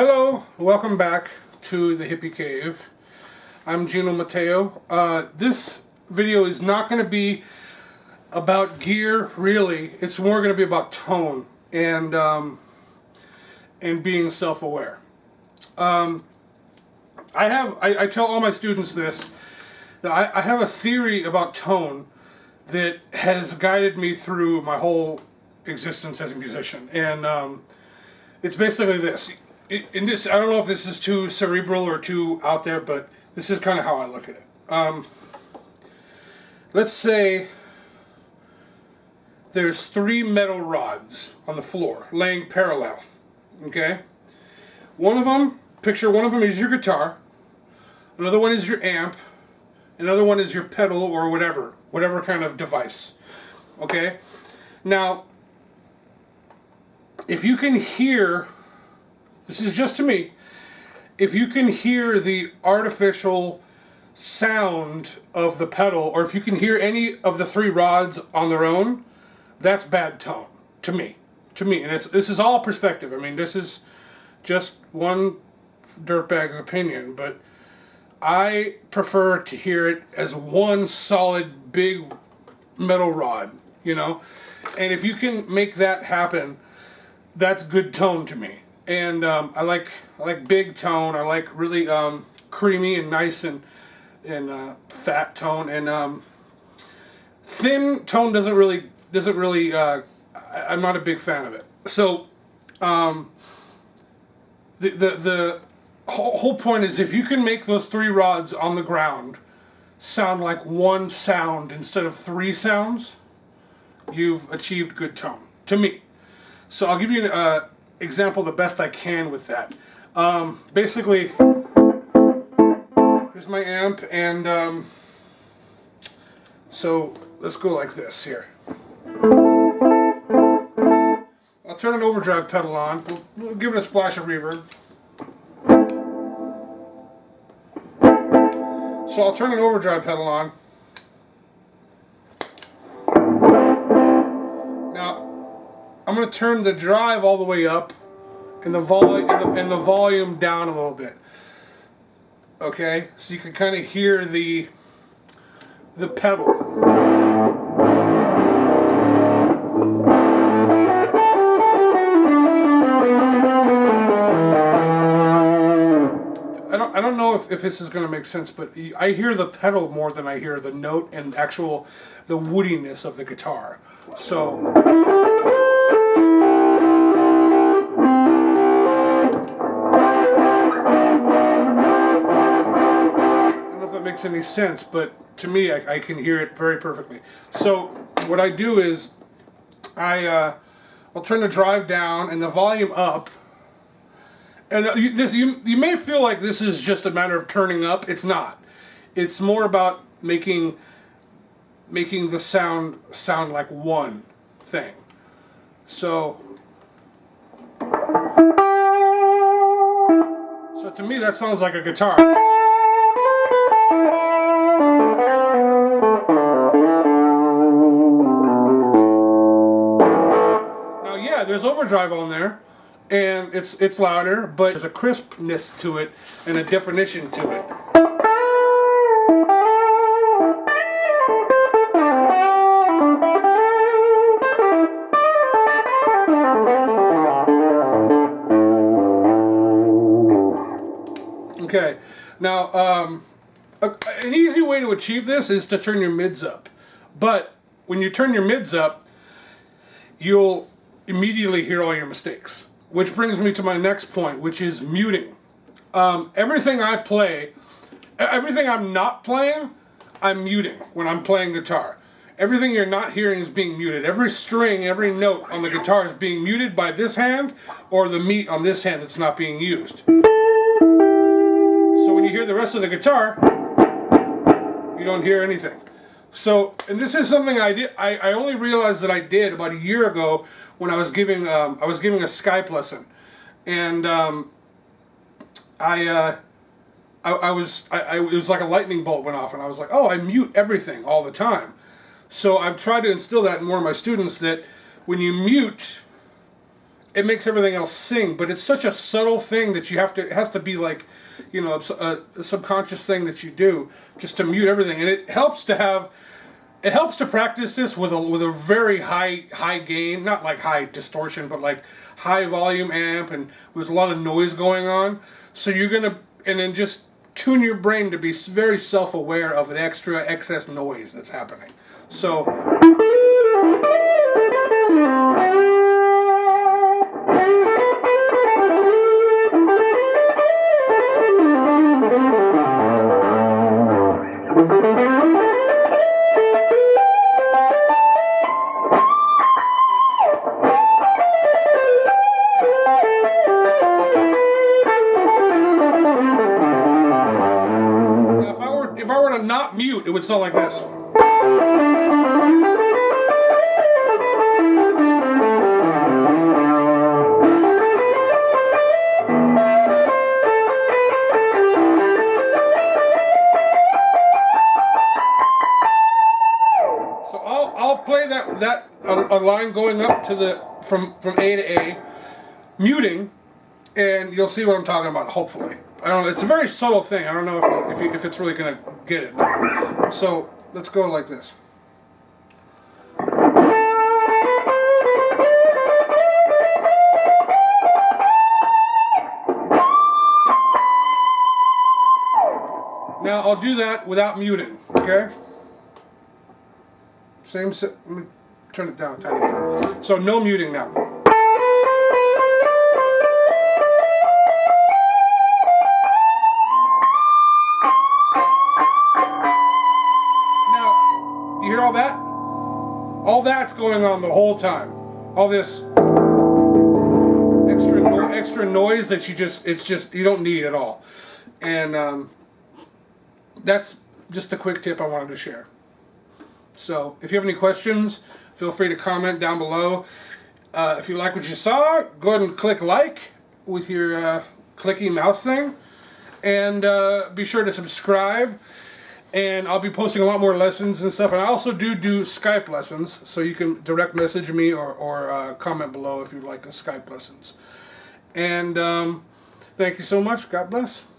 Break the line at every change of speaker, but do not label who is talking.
Hello, welcome back to the Hippie Cave. I'm Gino Matteo. This video is not going to be about gear, really. It's more going to be about tone and being self-aware. I tell all my students this, that I have a theory about tone that has guided me through my whole existence as a musician, and it's basically this. In this, I don't know if this is too cerebral or too out there, but this is kind of how I look at it. Let's say there's 3 metal rods on the floor, laying parallel. Okay? One of them is your guitar, another one is your amp, another one is your pedal or whatever kind of device. Okay? Now, if you can hear, this is just to me, if you can hear the artificial sound of the pedal, or if you can hear any of the 3 rods on their own, that's bad tone, to me. And this is all perspective. I mean, this is just one dirtbag's opinion, but I prefer to hear it as one solid, big metal rod, you know? And if you can make that happen, that's good tone to me. And I like big tone. I like really creamy and nice and fat tone. And thin tone doesn't really. I'm not a big fan of it. So the whole point is, if you can make those 3 rods on the ground sound like one sound instead of 3 sounds, you've achieved good tone to me. So I'll give you an example the best I can with that. Basically, here's my amp, and so let's go like this here. I'll turn an overdrive pedal on. We'll give it a splash of reverb. So I'll turn an overdrive pedal on. Now, I'm going to turn the drive all the way up and the volume down a little bit. Okay, so you can kind of hear the pedal. I don't know if this is going to make sense, but I hear the pedal more than I hear the note and the woodiness of the guitar. So makes any sense, but to me I can hear it very perfectly. So what I do is I'll turn the drive down and the volume up, and you may feel like this is just a matter of turning up. It's not. It's more about making the sound like one thing. So to me that sounds like a guitar. There's overdrive on there, and it's louder, but there's a crispness to it and a definition to it. Okay, now an easy way to achieve this is to turn your mids up, but when you turn your mids up, you'll immediately hear all your mistakes, which brings me to my next point, which is muting. Everything I play, everything I'm not playing, I'm muting when I'm playing guitar. Everything you're not hearing is being muted. Every string, every note on the guitar is being muted by this hand or the meat on this hand that's not being used. So when you hear the rest of the guitar, you don't hear anything. So, and this is something I did. I only realized that I did about a year ago when I was giving a Skype lesson, and it was like a lightning bolt went off, and I was like, oh, I mute everything all the time. So I've tried to instill that in more of my students, that when you mute, it makes everything else sing. But it's such a subtle thing that you have to, it has to be like, you know, a subconscious thing that you do just to mute everything. And it helps to have, it helps to practice this with a very high gain, not like high distortion, but like high volume amp, and there's a lot of noise going on. So you're gonna, and then just tune your brain to be very self-aware of the extra excess noise that's happening. So if I were to not mute, it would sound like this. So I'll play that a line going up to the from A to A, muting, and you'll see what I'm talking about. Hopefully, I don't know. It's a very subtle thing. I don't know if it's really gonna get it. So let's go like this. Now I'll do that without muting. Okay. Let me turn it down a tiny bit. So no muting now. Now, you hear all that? All that's going on the whole time. All this extra noise that you don't need at all. And that's just a quick tip I wanted to share. So, if you have any questions, feel free to comment down below. If you like what you saw, go ahead and click like with your clicky mouse thing. And be sure to subscribe. And I'll be posting a lot more lessons and stuff. And I also do Skype lessons, so you can direct message me or comment below if you'd like a Skype lessons. And thank you so much. God bless.